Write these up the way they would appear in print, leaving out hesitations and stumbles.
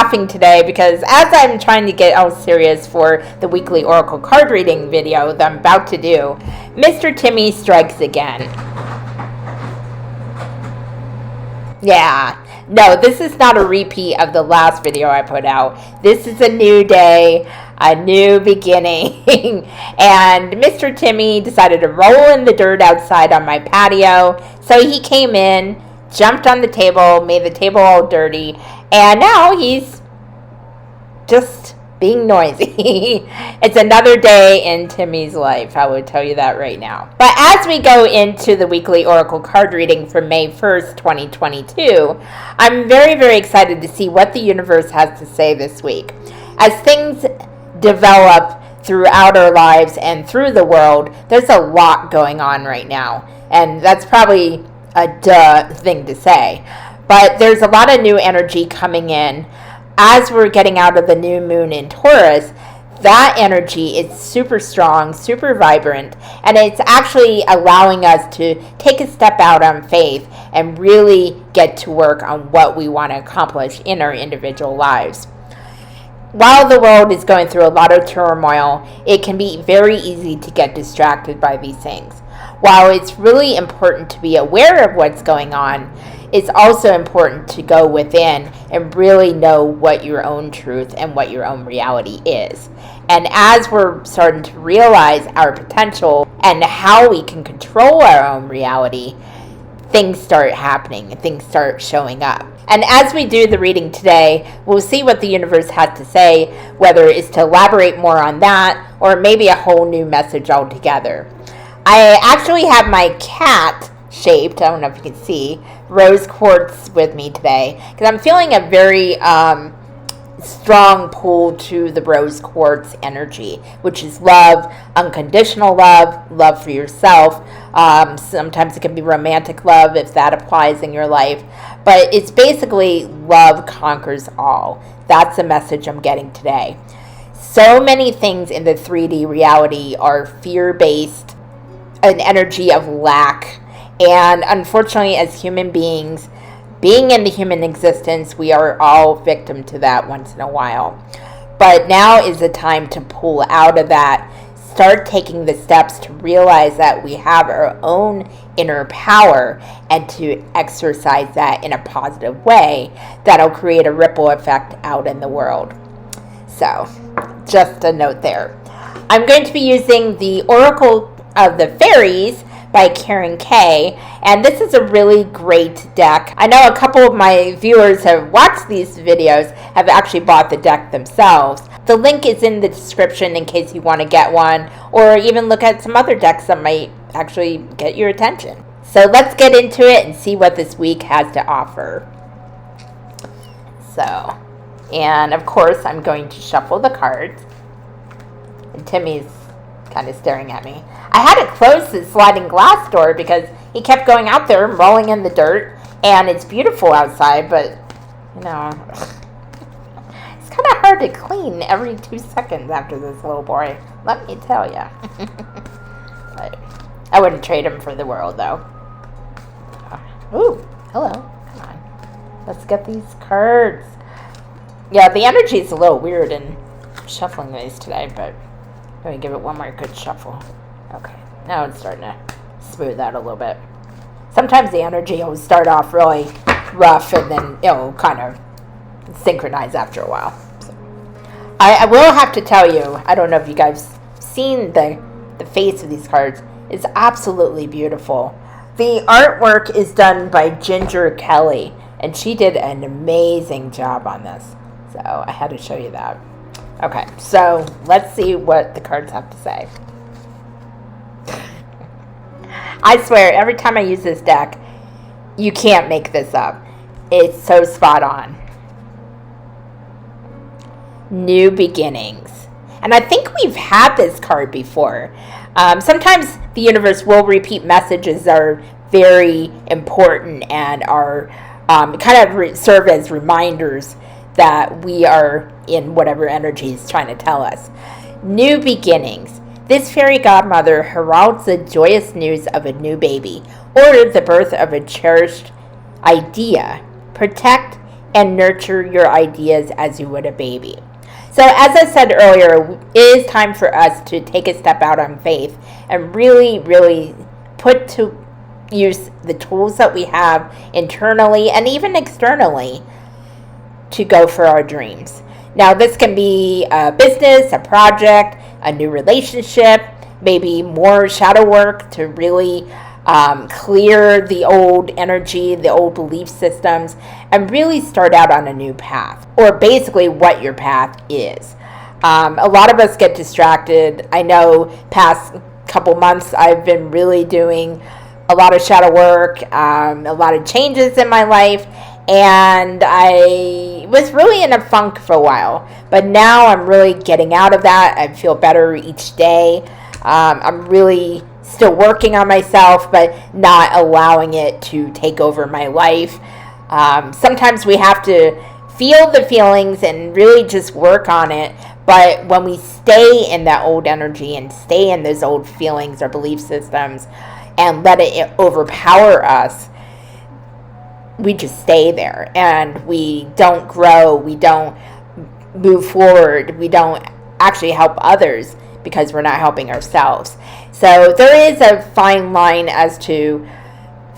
laughing today because as I'm trying to get all serious for the weekly Oracle card reading video that I'm about to do, Mr. Timmy strikes again. Yeah, no, this is not a repeat of the last video I put out. This is a new day, a new beginning. And Mr. Timmy decided to roll in the dirt outside on my patio. So he came in, jumped on the table, made the table all dirty, and now he's just being noisy. It's another day in Timmy's life, I would tell you that right now. But as we go into the weekly Oracle card reading for May 1st, 2022, I'm very, very excited to see what the universe has to say this week. As things develop throughout our lives and through the world, there's a lot going on right now. And that's probably a duh thing to say. But there's a lot of new energy coming in. As we're getting out of the new moon in Taurus, that energy is super strong, super vibrant, and it's actually allowing us to take a step out on faith and really get to work on what we want to accomplish in our individual lives. While the world is going through a lot of turmoil, it can be very easy to get distracted by these things. While it's really important to be aware of what's going on, it's also important to go within and really know what your own truth and what your own reality is. And as we're starting to realize our potential and how we can control our own reality, things start happening and things start showing up. And as we do the reading today, we'll see what the universe has to say, whether it's to elaborate more on that or maybe a whole new message altogether. I actually have my cat shaped, I don't know if you can see, rose quartz with me today because I'm feeling a very strong pull to the rose quartz energy, which is love, unconditional love, love for yourself. Sometimes it can be romantic love if that applies in your life, but it's basically love conquers all. That's the message I'm getting today. So many things in the 3D reality are fear-based, an energy of lack. And unfortunately, as human beings, being in the human existence, we are all victim to that once in a while. But now is the time to pull out of that, start taking the steps to realize that we have our own inner power and to exercise that in a positive way that'll create a ripple effect out in the world. So, just a note there. I'm going to be using the Oracle of the Fairies by Karen K, and this is a really great deck. I know a couple of my viewers have watched these videos, have actually bought the deck themselves. The link is in the description in case you want to get one, or even look at some other decks that might actually get your attention. So let's get into it and see what this week has to offer. So, and of course I'm going to shuffle the cards. And Timmy's kind of staring at me. I had to close the sliding glass door because he kept going out there and rolling in the dirt, and it's beautiful outside, but you know, it's kind of hard to clean every 2 seconds after this little boy, let me tell you. But I wouldn't trade him for the world though. Ooh, hello, come on, let's get these cards. Yeah, the energy is a little weird in shuffling these today, but I'm going to give it one more good shuffle. Okay, now it's starting to smooth out a little bit. Sometimes the energy will start off really rough and then it'll kind of synchronize after a while. So, I will have to tell you, I don't know if you guys seen the face of these cards. It's absolutely beautiful. The artwork is done by Ginger Kelly, and she did an amazing job on this. So I had to show you that. Okay, so let's see what the cards have to say. I swear, every time I use this deck, you can't make this up. It's so spot on. New beginnings. And I think we've had this card before. Sometimes the universe will repeat messages that are very important and are kind of serve as reminders that we are in whatever energy is trying to tell us. New beginnings. This fairy godmother heralds the joyous news of a new baby or the birth of a cherished idea. Protect and nurture your ideas as you would a baby. So as I said earlier, it is time for us to take a step out on faith and really, really put to use the tools that we have internally and even externally to go for our dreams. Now, this can be a business, a project, a new relationship, maybe more shadow work to really clear the old energy, the old belief systems, and really start out on a new path, or basically what your path is. A lot of us get distracted. I know past couple months I've been really doing a lot of shadow work, a lot of changes in my life, and I was really in a funk for a while. But now I'm really getting out of that. I feel better each day. I'm really still working on myself, but not allowing it to take over my life. Sometimes we have to feel the feelings and really just work on it. But when we stay in that old energy and stay in those old feelings or belief systems and let it overpower us, we just stay there and we don't grow, we don't move forward, we don't actually help others because we're not helping ourselves. So there is a fine line as to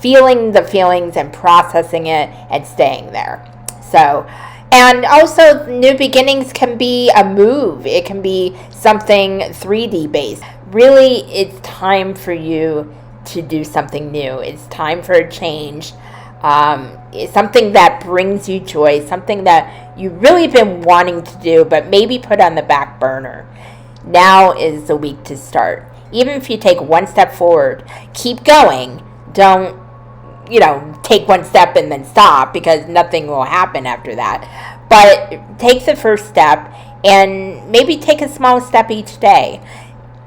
feeling the feelings and processing it and staying there. So, and also new beginnings can be a move. It can be something 3D based. Really, it's time for you to do something new. It's time for a change. It's something that brings you joy, something that you've really been wanting to do, but maybe put on the back burner. Now is the week to start. Even if you take one step forward, keep going. Don't, take one step and then stop, because nothing will happen after that. But take the first step and maybe take a small step each day.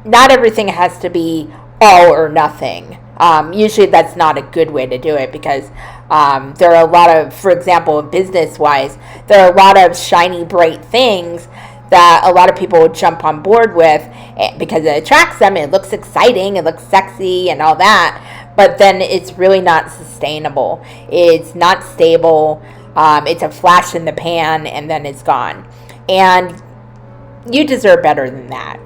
Not everything has to be all or nothing. Usually that's not a good way to do it, because there are a lot of, for example, business-wise, there are a lot of shiny, bright things that a lot of people will jump on board with because it attracts them. It looks exciting, it looks sexy and all that, but then it's really not sustainable. It's not stable. It's a flash in the pan and then it's gone. And you deserve better than that.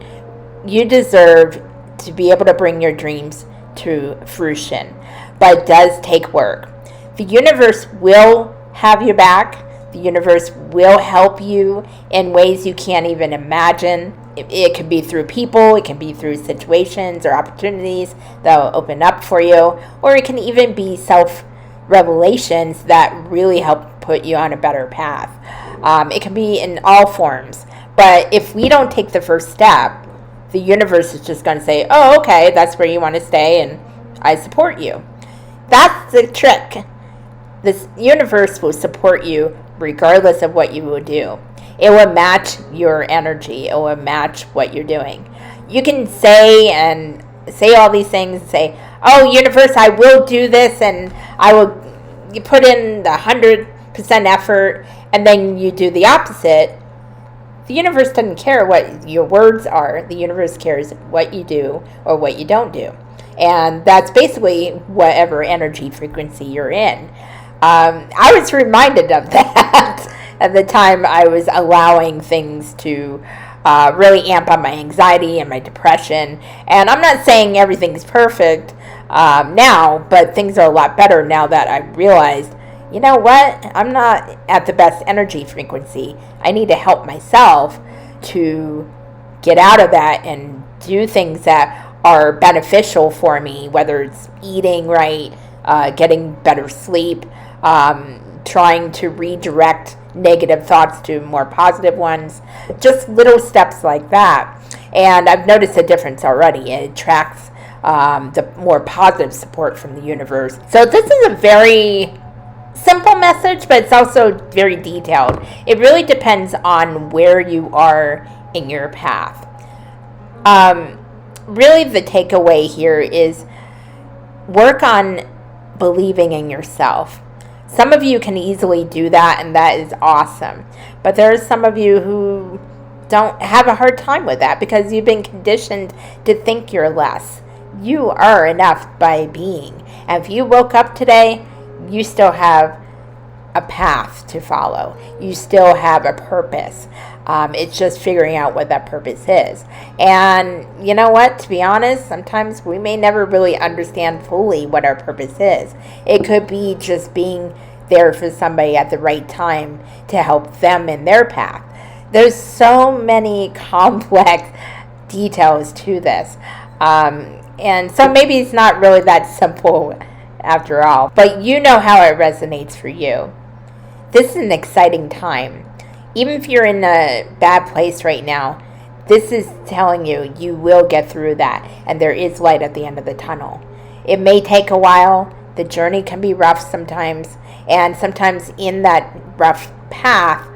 You deserve to be able to bring your dreams to fruition, but it does take work. The universe will have your back. The universe will help you in ways you can't even imagine. It could be through people, it can be through situations or opportunities that will open up for you, or it can even be self-revelations that really help put you on a better path. It can be in all forms, but if we don't take the first step, the universe is just going to say, oh, okay, that's where you want to stay, and I support you. That's the trick. This universe will support you regardless of what you will do. It will match your energy. It will match what you're doing. You can say all these things and say, oh, universe, I will do this, and I will put in the 100% effort, and then you do the opposite. The universe doesn't care what your words are. The universe cares what you do or what you don't do. And that's basically whatever energy frequency you're in. I was reminded of that at the time I was allowing things to really amp on my anxiety and my depression. And I'm not saying everything's perfect now, but things are a lot better now that I realized, you know what? I'm not at the best energy frequency. I need to help myself to get out of that and do things that are beneficial for me, whether it's eating right, getting better sleep, trying to redirect negative thoughts to more positive ones, just little steps like that. And I've noticed a difference already. It attracts the more positive support from the universe. So this is a very simple message, but it's also very detailed. It really depends on where you are in your path. Really, the takeaway here is work on believing in yourself. Some of you can easily do that, and that is awesome. But there are some of you who don't have a hard time with that because you've been conditioned to think you're less. You are enough by being. And if you woke up today, you still have a path to follow. You still have a purpose. It's just figuring out what that purpose is. And you know what? To be honest, sometimes we may never really understand fully what our purpose is. It could be just being there for somebody at the right time to help them in their path. There's so many complex details to this. And so maybe it's not really that simple after all. But you know how it resonates for you. This is an exciting time. Even if you're in a bad place right now, this is telling you you will get through that. And there is light at the end of the tunnel. It may take a while. The journey can be rough sometimes. And sometimes in that rough path,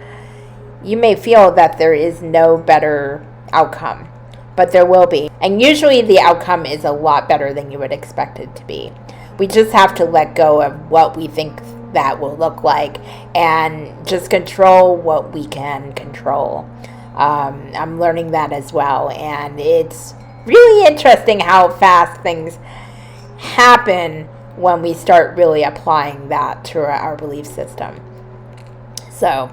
you may feel that there is no better outcome. But there will be. And usually the outcome is a lot better than you would expect it to be. We just have to let go of what we think that will look like and just control what we can control. I'm learning that as well. And it's really interesting how fast things happen when we start really applying that to our belief system. So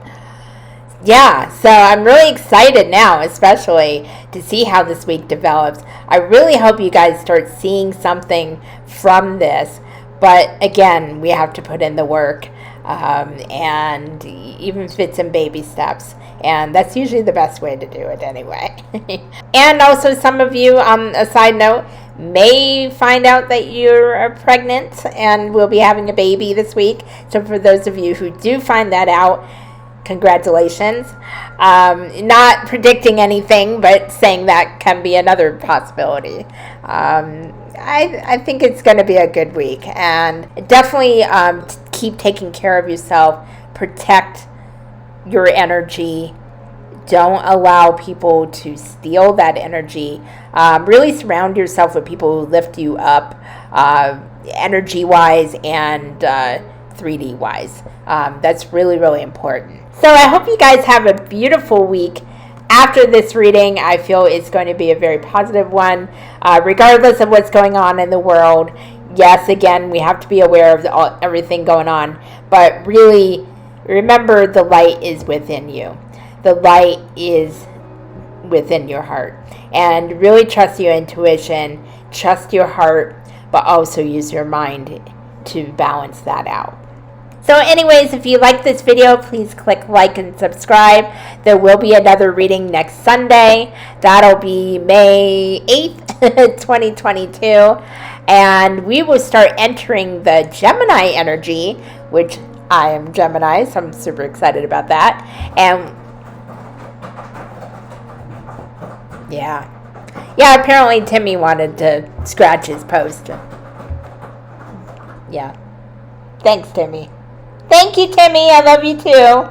I'm really excited now, especially to see how this week develops. I really hope you guys start seeing something from this. But again, we have to put in the work, and even if it's in baby steps. And that's usually the best way to do it anyway. And also some of you, a side note, may find out that you're pregnant and will be having a baby this week. So for those of you who do find that out, congratulations. Not predicting anything, but saying that can be another possibility. I think it's going to be a good week. And definitely keep taking care of yourself. Protect your energy. Don't allow people to steal that energy. Really surround yourself with people who lift you up, energy-wise and 3D-wise. That's really, really important. So I hope you guys have a beautiful week. After this reading, I feel it's going to be a very positive one, regardless of what's going on in the world. Yes, again, we have to be aware of everything going on, but really remember the light is within you. The light is within your heart. And really trust your intuition, trust your heart, but also use your mind to balance that out. So anyways, if you like this video, please click like and subscribe. There will be another reading next Sunday. That'll be May 8th, 2022. And we will start entering the Gemini energy, which I am Gemini, so I'm super excited about that. And yeah, apparently Timmy wanted to scratch his post. Yeah. Thanks, Timmy. Thank you, Timmy. I love you too.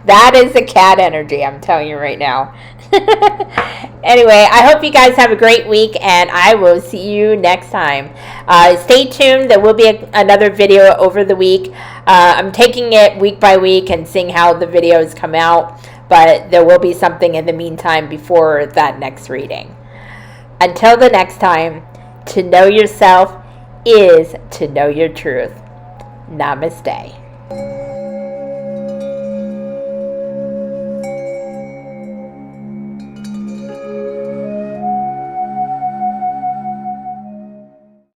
That is the cat energy, I'm telling you right now. Anyway, I hope you guys have a great week, and I will see you next time. Stay tuned. There will be another video over the week. I'm taking it week by week and seeing how the videos come out, but there will be something in the meantime before that next reading. Until the next time, to know yourself is to know your truth. Namaste.